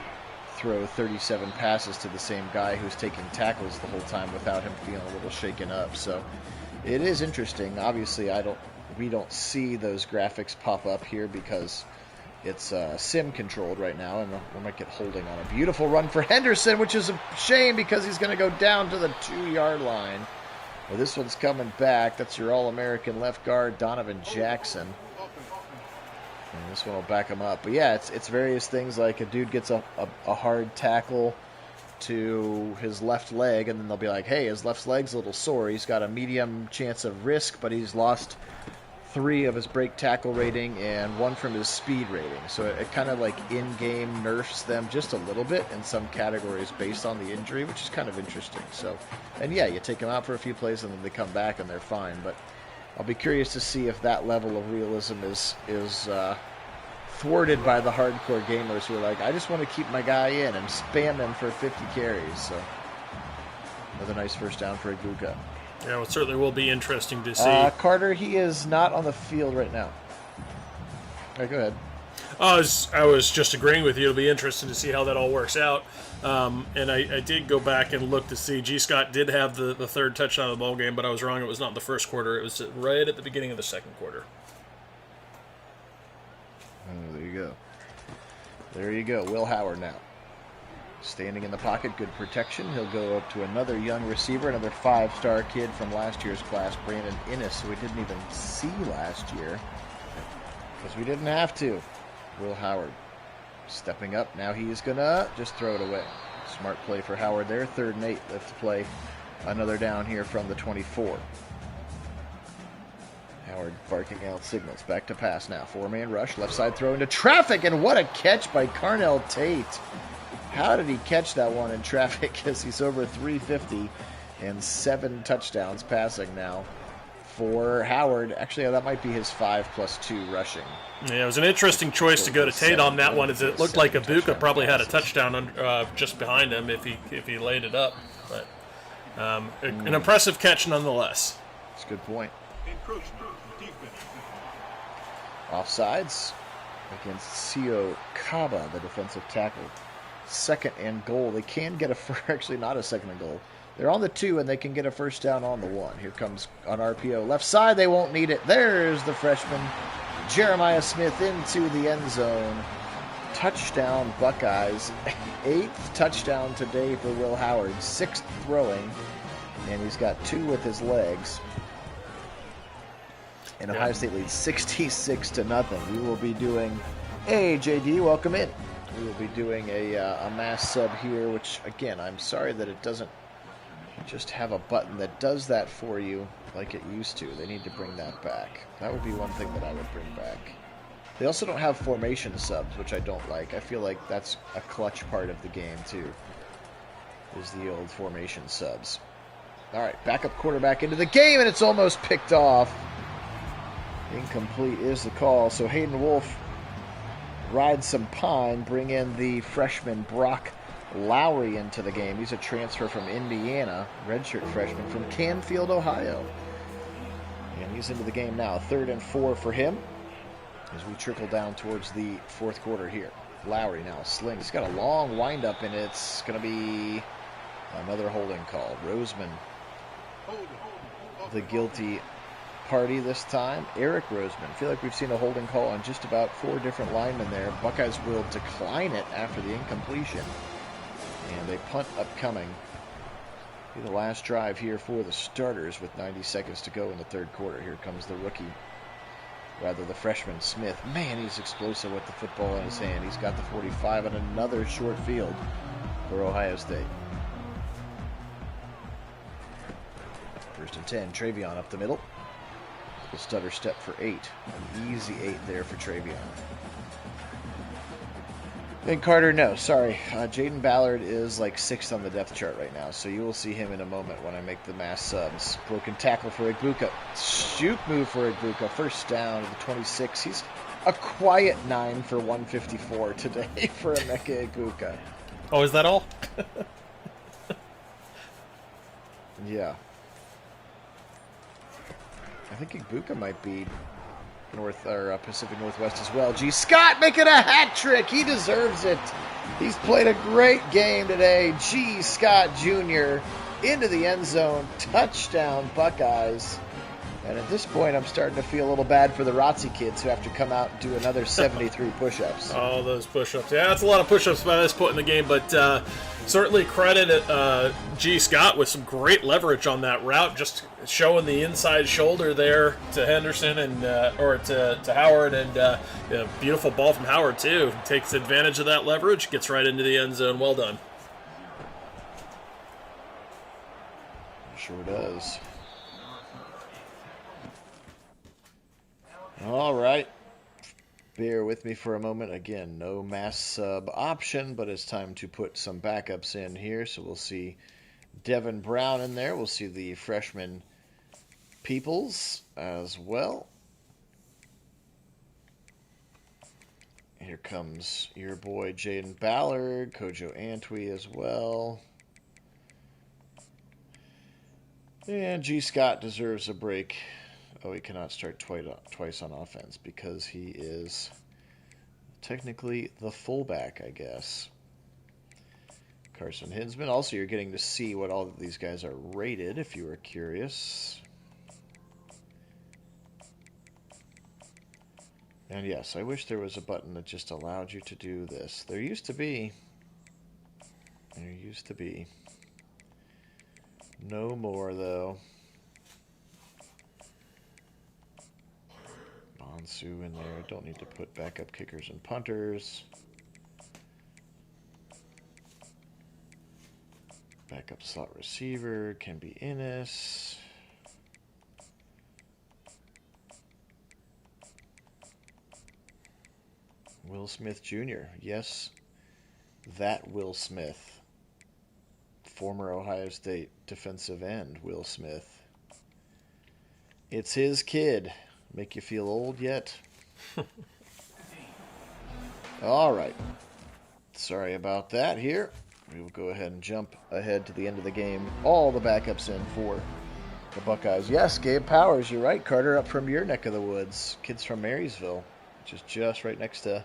throw 37 passes to the same guy who's taking tackles the whole time without him feeling a little shaken up. So it is interesting. Obviously, we don't see those graphics pop up here because it's sim controlled right now, and we might get holding on a beautiful run for Henderson, which is a shame because he's going to go down to the 2-yard line. Well, this one's coming back. That's your All-American left guard, Donovan Jackson. And this one will back him up. But yeah, it's various things like a dude gets a hard tackle to his left leg, and then they'll be like, hey, his left leg's a little sore. He's got a medium chance of risk, but he's lost 3 of his break tackle rating and 1 from his speed rating. So it kind of like in-game nerfs them just a little bit in some categories based on the injury, which is kind of interesting. So, and yeah, you take them out for a few plays and then they come back and they're fine. But I'll be curious to see if that level of realism is thwarted by the hardcore gamers who are like, I just want to keep my guy in and spam him for 50 carries. So another nice first down for Aguga. Yeah, it certainly will be interesting to see. Carter, he is not on the field right now. All right, go ahead. I was just agreeing with you. It'll be interesting to see how that all works out. And I did go back and look to see. G. Scott did have the 3rd touchdown of the ball game, but I was wrong. It was not in the first quarter. It was right at the beginning of the second quarter. Oh, there you go. There you go. Will Howard now. Standing in the pocket, good protection. He'll go up to another young receiver, another 5-star kid from last year's class, Brandon Innes, who we didn't even see last year because we didn't have to. Will Howard stepping up. Now he's going to just throw it away. Smart play for Howard there. 3rd and 8. Let's play another down here from the 24. Howard barking out signals. Back to pass now. 4-man rush. Left side throw into traffic, and what a catch by Carnell Tate. How did he catch that one in traffic? Because he's over 350 and 7 touchdowns passing now for Howard. Actually, that might be his 5+2 rushing. Yeah, it was an interesting choice to go to Tate on that one, as it looked like Abuka probably had a touchdown just behind him if he laid it up. But an impressive catch nonetheless. That's a good point. Offsides against Sio Kaba, the defensive tackle. 2nd and goal. They can get actually not a 2nd and goal. They're on the 2 and they can get a first down on the 1. Here comes on RPO. Left side, they won't need it. There's the freshman Jeremiah Smith into the end zone. Touchdown Buckeyes. 8th touchdown today for Will Howard. 6th throwing. And he's got 2 with his legs. And Ohio State leads 66-0. We will be doing, hey JD, welcome in. We will be doing a mass sub here, which again, I'm sorry that it doesn't just have a button that does that for you like it used to. They need to bring that back. That would be one thing that I would bring back. They also don't have formation subs, which I don't like. I feel like that's a clutch part of the game too, is the old formation subs. All right, backup quarterback into the game, and it's almost picked off. Incomplete is the call. So Hayden Wolf rides some pine, bring in the freshman Brock Lowry into the game. He's a transfer from Indiana, redshirt freshman from Canfield, Ohio. And he's into the game now. 3rd and 4 for him as we trickle down towards the 4th quarter here. Lowry now slings. He's got a long windup, and it's going to be another holding call. Roseman, the guilty party this time. Eric Roseman. I feel like we've seen a holding call on just about 4 different linemen there. Buckeyes will decline it after the incompletion. And a punt upcoming. Be the last drive here for the starters with 90 seconds to go in the 3rd quarter. Here comes the rookie, rather the freshman, Smith. Man, he's explosive with the football in his hand. He's got the 45 on another short field for Ohio State. 1st and 10, Travion up the middle. The stutter step for 8. An easy 8 there for Travion. And Carter, no, sorry. Jaden Ballard is like 6th on the depth chart right now, so you will see him in a moment when I make the mass subs. Broken tackle for Egbuka. Shoot move for Egbuka. 1st down to the 26. He's a quiet 9 for 154 today for Emeka Egbuka. Oh, is that all? Yeah. I think Egbuka might be Pacific Northwest as well. G. Scott making a hat trick. He deserves it. He's played a great game today. G. Scott Jr. into the end zone. Touchdown, Buckeyes. And at this point, I'm starting to feel a little bad for the ROTC kids who have to come out and do another 73 push-ups. Oh, those push-ups. Yeah, that's a lot of push-ups by this point in the game, but certainly credit G. Scott with some great leverage on that route, just showing the inside shoulder there to Henderson and to Howard, and beautiful ball from Howard, too. Takes advantage of that leverage, gets right into the end zone. Well done. Sure does. All right. Bear with me for a moment. Again, no mass sub option, but it's time to put some backups in here. So we'll see Devin Brown in there. We'll see the freshman Peoples as well. Here comes your boy Jaden Ballard, Kojo Antwi as well. And G. Scott deserves a break. Oh, he cannot start twice on offense because he is technically the fullback, I guess. Carson Hinsman. Also, you're getting to see what all of these guys are rated, if you were curious. And yes, I wish there was a button that just allowed you to do this. There used to be. There used to be. No more, though. Bonsu in there. Don't need to put backup kickers and punters. Backup slot receiver can be Innis. Will Smith Jr. Yes, that Will Smith. Former Ohio State defensive end, Will Smith. It's his kid. Make you feel old yet? All right. Sorry about that here. We will go ahead and jump ahead to the end of the game. All the backups in for the Buckeyes. Yes, Gabe Powers, you're right, Carter, up from your neck of the woods. Kids from Marysville, which is just right next to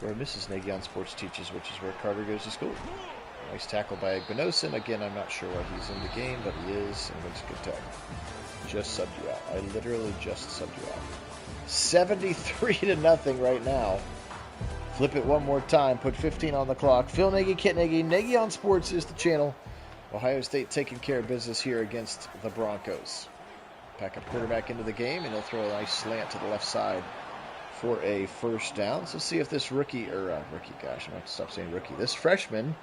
where Mrs. Nagy on Sports teaches, which is where Carter goes to school. Nice tackle by Egbenosin. Again, I'm not sure why he's in the game, but he is, and it's a good tackle. Just subbed you out. I literally just subbed you out. 73-0 right now. Flip it one more time. Put 15 on the clock. Phil Nagy, Kit Nagy. Nagy on Sports is the channel. Ohio State taking care of business here against the Broncos. Pack up quarterback into the game, and he'll throw a nice slant to the left side for a first down. So see if this rookie, I'm going to have to stop saying rookie. This freshman,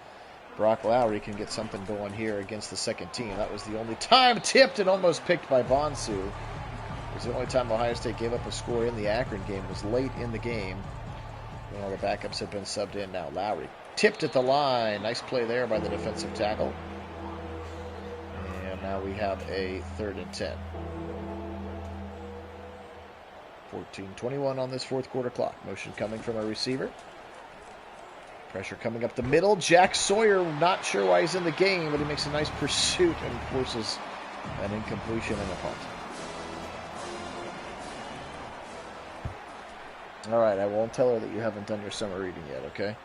Brock Lowry, can get something going here against the second team. That was the only time tipped and almost picked by Bonsu. It was the only time Ohio State gave up a score in the Akron game. It was late in the game when all the backups had been subbed in. Now Lowry tipped at the line. Nice play there by the defensive tackle. And now we have a 3rd and 10. 14:21 on this fourth quarter clock. Motion coming from a receiver. Pressure coming up the middle. Jack Sawyer, not sure why he's in the game, but he makes a nice pursuit and forces an incompletion and a punt. All right, I won't tell her that you haven't done your summer reading yet, okay?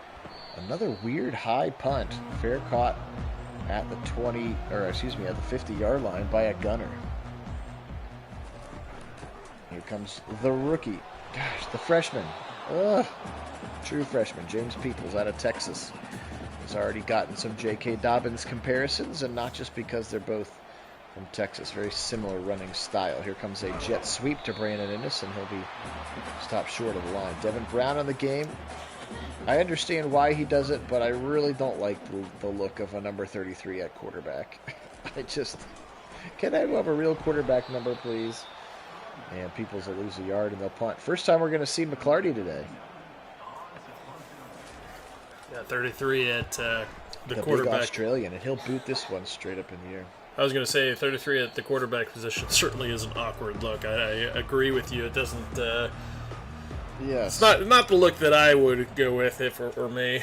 Another weird high punt. Fair caught at the at the 50-yard line by a gunner. Here comes the rookie. Gosh, the freshman. Ugh. True freshman, James Peoples out of Texas. He's already gotten some J.K. Dobbins comparisons, and not just because they're both from Texas. Very similar running style. Here comes a jet sweep to Brandon Innes, and he'll be stopped short of the line. Devin Brown on the game. I understand why he does it, but I really don't like the look of a number 33 at quarterback. Can I have a real quarterback number, please? And Peoples will lose a yard and they'll punt. First time we're going to see McClarty today. Yeah, 33 at the Big quarterback. Australian, and he'll boot this one straight up in the air. I was going to say 33 at the quarterback position certainly is an awkward look. I agree with you. It doesn't. Yes. It's not the look that I would go with if it were me.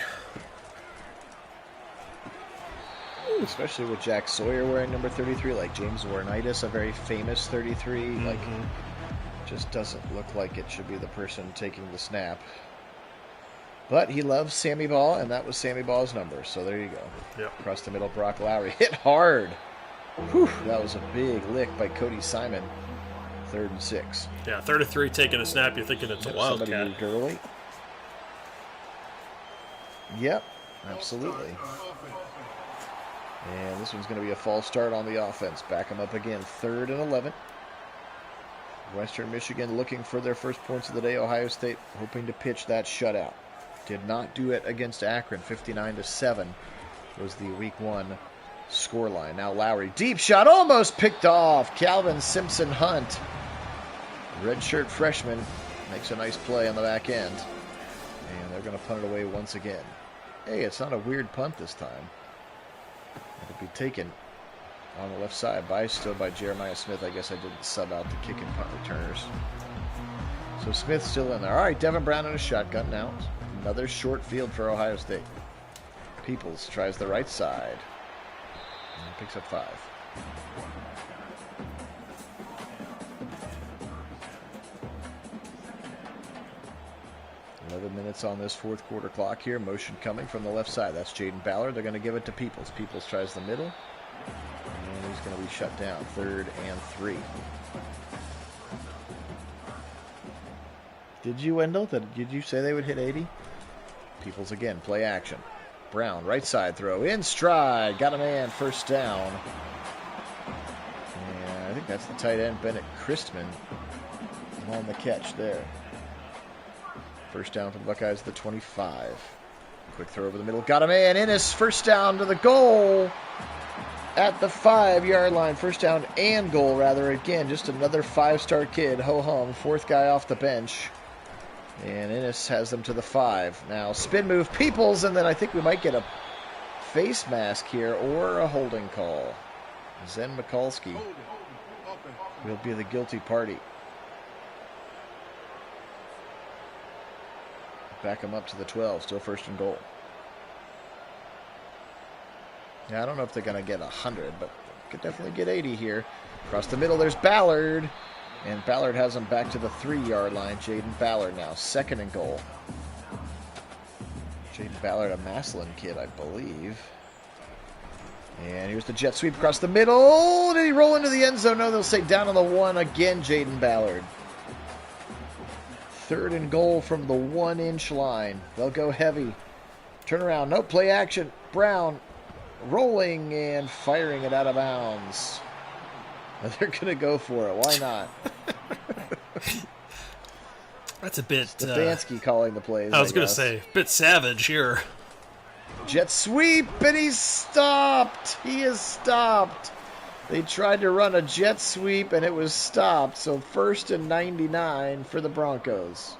Especially with Jack Sawyer wearing number 33, like James Warnitis, a very famous 33. Mm-hmm. Like, just doesn't look like it should be the person taking the snap. But he loves Sammy Ball, and that was Sammy Ball's number. So there you go. Yep. Across the middle, Brock Lowry hit hard. Whew, that was a big lick by Cody Simon. 3rd and 6. Yeah, 33 taking a snap. You're thinking it's a wildcat. Somebody moved early. Yep, absolutely. And this one's going to be a false start on the offense. Back them up again. 3rd and 11. Western Michigan looking for their first points of the day. Ohio State hoping to pitch that shutout. Did not do it against Akron. 59-7 was the week 1 scoreline. Now Lowry, deep shot, almost picked off. Calvin Simpson Hunt, redshirt freshman, makes a nice play on the back end. And they're going to punt it away once again. Hey, it's not a weird punt this time. It'll be taken on the left side still by Jeremiah Smith. I guess I didn't sub out the kick and punt returners. So Smith's still in there. All right, Devin Brown in a shotgun now. Another short field for Ohio State. Peoples tries the right side. And picks up 5. Minutes on this fourth quarter clock here. Motion coming from the left side. That's Jaden Ballard. They're going to give it to Peoples. Peoples tries the middle. And he's going to be shut down. 3rd and 3. Did you, Wendell? Did you say they would hit 80? Peoples again. Play action. Brown, right side throw. In stride. Got a man. First down. And I think that's the tight end, Bennett Christman, on the catch there. First down for the Buckeyes, the 25. Quick throw over the middle. Got a man. Innes, first down to the goal at the 5-yard line. First down and goal, rather. Again, just another 5-star kid. Ho-hum, 4th guy off the bench. And Innes has them to the 5. Now, spin move, Peoples, and then I think we might get a face mask here or a holding call. Zen Mikulski will be the guilty party. Back him up to the 12, still 1st and goal. Yeah, I don't know if they're going to get 100, but could definitely get 80 here. Across the middle, there's Ballard. And Ballard has him back to the 3-yard line. Jaden Ballard now, 2nd and goal. Jaden Ballard, a Maslin kid, I believe. And here's the jet sweep across the middle. Did he roll into the end zone? No, they'll say down on the 1 again, Jaden Ballard. 3rd and goal from the 1-inch line. They'll go heavy. Turn around. No play action. Brown rolling and firing it out of bounds. They're going to go for it. Why not? That's a bit... Stefanski calling the plays. I was going to say, a bit savage here. Jet sweep, and he's stopped. He is stopped. They tried to run a jet sweep, and it was stopped. So 1st and 99 for the Broncos.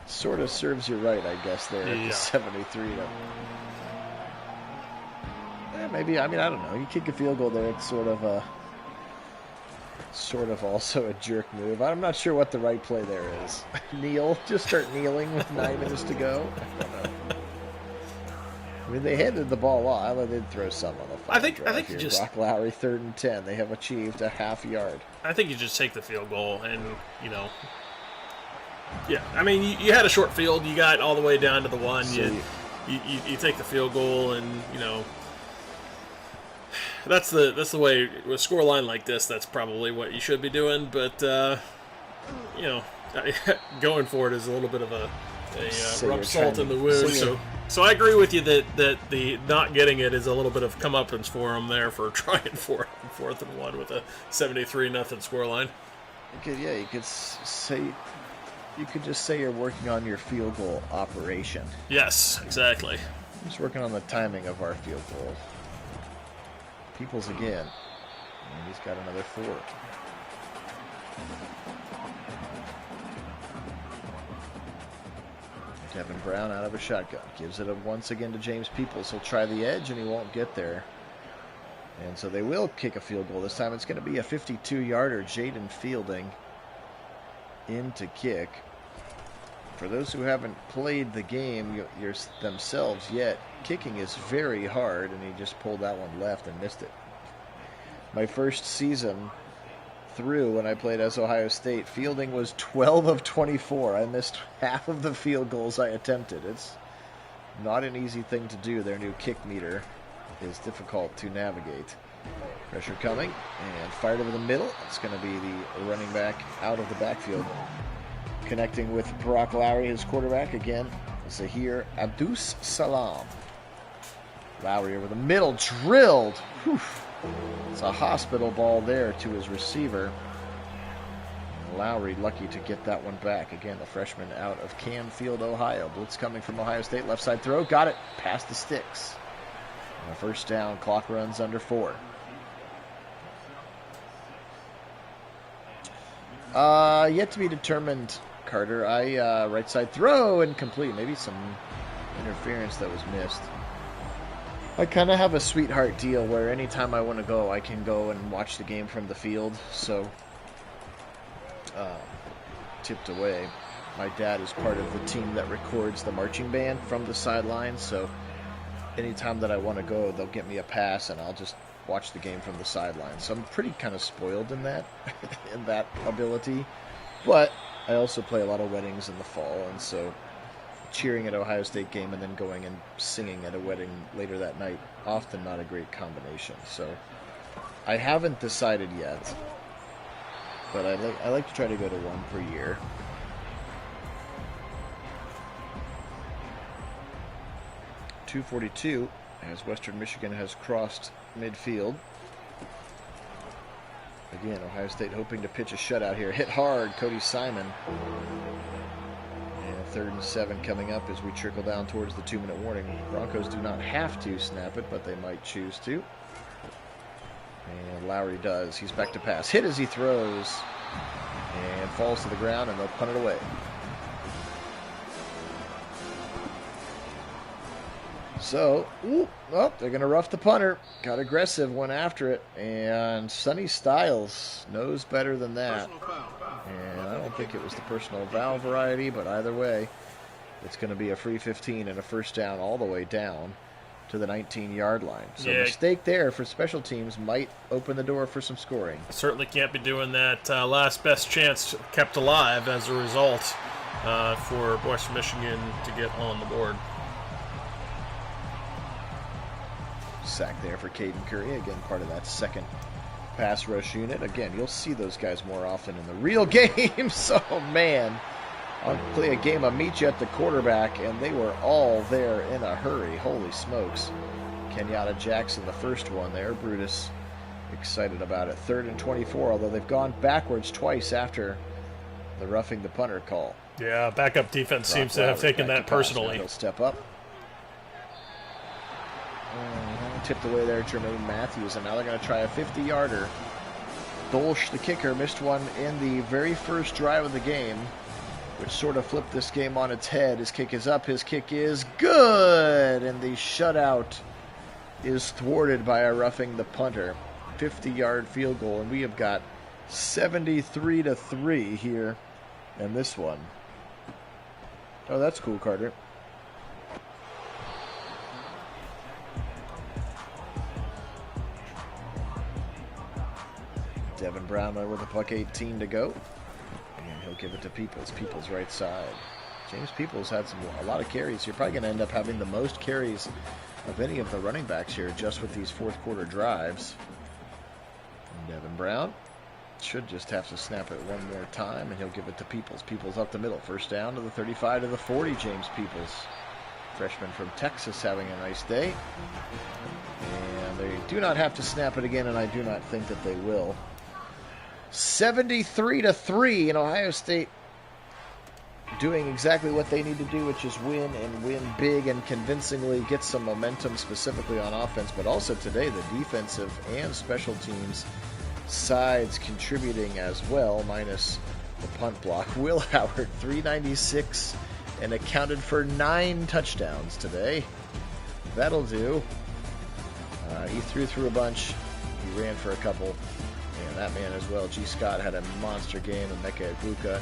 Sort of serves you right, I guess, there at the 73. Maybe, I mean, I don't know. You kick a field goal there, it's sort of sort of also a jerk move. I'm not sure what the right play there is. Kneel. Just start kneeling with 9 minutes to go. I don't know. I mean, they handed the ball off. They did throw some on the final drive think here. you just... Brock Lowry, 3rd and 10. They have achieved a half yard. I think you just take the field goal and, yeah. I mean, you had a short field. You got all the way down to the 1. So you take the field goal and, that's the way with a score line like this. That's probably what you should be doing. But going for it is a little bit of a rub salt in the wound. So I agree with you that the not getting it is a little bit of comeuppance for them there for trying for 4th and 1 with a 73-0 score line. You could just say you're working on your field goal operation. Yes, exactly. Just working on the timing of our field goal. Peoples again. And he's got another 4. Devin Brown out of a shotgun. Gives it once again to James Peoples. He'll try the edge, and he won't get there. And so they will kick a field goal. This time it's going to be a 52-yarder. Jaden Fielding in to kick. For those who haven't played the game themselves yet, kicking is very hard, and he just pulled that one left and missed it. My first season through when I played as Ohio State, fielding was 12 of 24. I missed half of the field goals I attempted. It's not an easy thing to do. Their new kick meter is difficult to navigate. Pressure coming, and fired over the middle. It's going to be the running back out of the backfield. Connecting with Brock Lowry, his quarterback, again, Zahir Abdus Salam. Lowry over the middle, drilled. Whew. It's a hospital ball there to his receiver. And Lowry lucky to get that one back. Again, the freshman out of Canfield, Ohio. Blitz coming from Ohio State. Left side throw. Got it. Past the sticks. And a first down. Clock runs under 4. Yet to be determined, Carter. Right side throw, incomplete. Maybe some interference that was missed. I kind of have a sweetheart deal where anytime I want to go, I can go and watch the game from the field. So, tipped away. My dad is part of the team that records the marching band from the sidelines. So, anytime that I want to go, they'll get me a pass, and I'll just watch the game from the sidelines. So I'm pretty kind of spoiled in that, in that ability. But I also play a lot of weddings in the fall, and so cheering at Ohio State game and then going and singing at a wedding later that night, often not a great combination. So I haven't decided yet, but I like to try to go to one per year. .242 as Western Michigan has crossed midfield. Again, Ohio State hoping to pitch a shutout here. Hit hard, Cody Simon. And 3rd and 7 coming up as we trickle down towards the 2-minute warning. Broncos do not have to snap it, but they might choose to. And Lowry does. He's back to pass. Hit as he throws. And falls to the ground, and they'll punt it away. So, they're going to rough the punter. Got aggressive, went after it. And Sonny Styles knows better than that. And I don't think it was the personal foul variety, but either way, it's going to be a free 15 and a first down all the way down to the 19-yard line. So mistake there for special teams might open the door for some scoring. Certainly can't be doing that. Last best chance kept alive as a result for Western Michigan to get on the board. Sack there for Caden Curry, again part of that second pass rush unit. Again, you'll see those guys more often in the real game. So, man, I'll play a game, I'll meet you at the quarterback, and they were all there in a hurry. Holy smokes. Kenyatta Jackson, the first one there. Brutus excited about it. 3rd and 24, although they've gone backwards twice after the roughing the punter call. Yeah, backup defense seems to have taken that personally. He'll step up. Tipped away there, Jermaine Matthews, and now they're going to try a 50-yarder. Dolsch, the kicker, missed one in the very first drive of the game, which sort of flipped this game on its head. His kick is up, his kick is good, and the shutout is thwarted by a roughing the punter. 50-yard field goal, and we have got 73-3 here in this one. Oh, that's cool, Carter. Devin Brownlow with the puck, 18 to go. And he'll give it to Peoples. Peoples right side. James Peoples had a lot of carries. You're probably going to end up having the most carries of any of the running backs here just with these fourth quarter drives. And Devin Brown should just have to snap it one more time, and he'll give it to Peoples. Peoples up the middle. First down to the 35 to the 40, James Peoples. Freshman from Texas having a nice day. And they do not have to snap it again, and I do not think that they will. 73-3 in Ohio State doing exactly what they need to do, which is win and win big and convincingly, get some momentum specifically on offense, but also today the defensive and special teams sides contributing as well, minus the punt block. Will Howard, 396, and accounted for 9 touchdowns today. That'll do. He threw a bunch. He ran for a couple. And that man as well, G. Scott, had a monster game, and Mecca Ibuka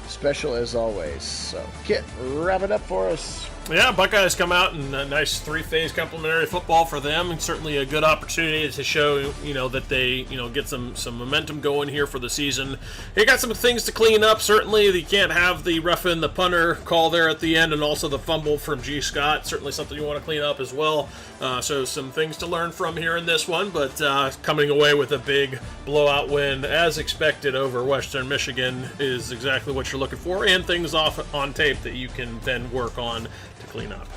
special as always. So, Kit, wrap it up for us. Yeah, Buckeyes come out and a nice 3-phase complimentary football for them, and certainly a good opportunity to show, that they, get some momentum going here for the season. They got some things to clean up. Certainly, you can't have the roughing the punter call there at the end, and also the fumble from G. Scott. Certainly something you want to clean up as well. So some things to learn from here in this one, but coming away with a big blowout win as expected over Western Michigan is exactly what you're looking for, and things off on tape that you can then work on to clean up.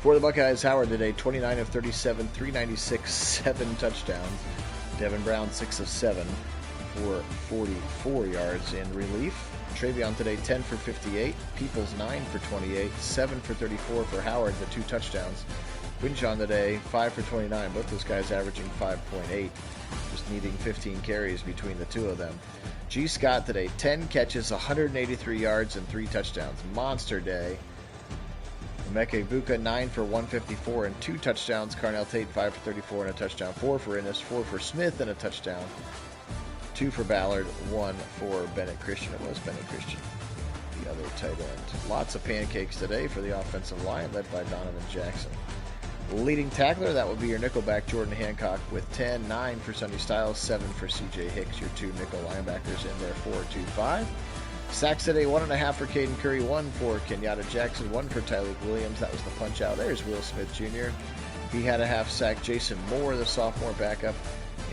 For the Buckeyes, Howard today, 29 of 37, 396, 7 touchdowns. Devin Brown, 6 of 7 for 44 yards in relief. Travion today, 10 for 58. Peoples, 9 for 28. 7 for 34 for Howard, the 2 touchdowns. Winchon today, 5 for 29. Both those guys averaging 5.8. Just needing 15 carries between the two of them. G. Scott today, 10 catches, 183 yards, and 3 touchdowns. Monster day. Emeka Ibuka, 9 for 154 and 2 touchdowns. Carnell Tate, 5 for 34 and a touchdown. 4 for Innes, 4 for Smith and a touchdown. 2 for Ballard, 1 for Bennett Christian. It was Bennett Christian, the other tight end. Lots of pancakes today for the offensive line, led by Donovan Jackson. Leading tackler, that would be your nickelback, Jordan Hancock, with 10, 9 for Sonny Styles, 7 for C.J. Hicks, your 2 nickel linebackers in there, 4-2-5. Sacks today, 1.5 for Caden Curry, 1 for Kenyatta Jackson, 1 for Tyleek Williams. That was the punch out. There's Will Smith Jr. He had a half sack. Jason Moore, the sophomore backup,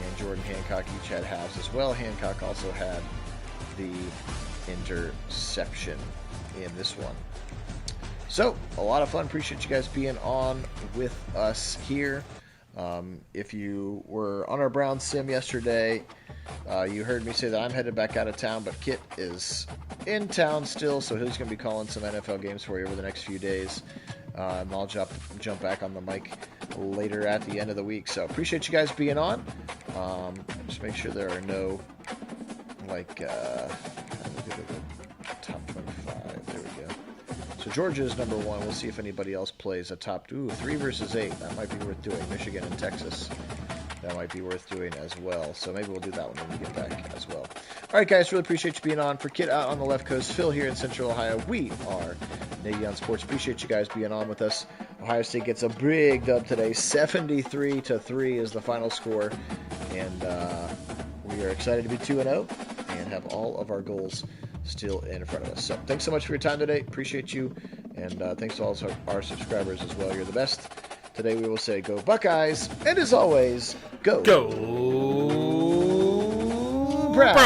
and Jordan Hancock each had halves as well. Hancock also had the interception in this one. So, a lot of fun. Appreciate you guys being on with us here. If you were on our Brown Sim yesterday, you heard me say that I'm headed back out of town, but Kit is in town still, so he's going to be calling some NFL games for you over the next few days. And I'll jump back on the mic later at the end of the week. So, appreciate you guys being on. Just make sure there are no, top 25. There we go. So Georgia is number 1. We'll see if anybody else plays a top 3 versus 8. That might be worth doing. Michigan and Texas. That might be worth doing as well. So maybe we'll do that one when we get back as well. All right, guys. Really appreciate you being on. For Kit out on the left coast, Phil here in Central Ohio. We are Nagy on Sports. Appreciate you guys being on with us. Ohio State gets a big dub today. 73-3 is the final score. And we are excited to be 2-0 and have all of our goals still in front of us. So thanks so much for your time today. Appreciate you. And thanks to all our subscribers as well. You're the best. Today we will say go Buckeyes. And as always, go Brown.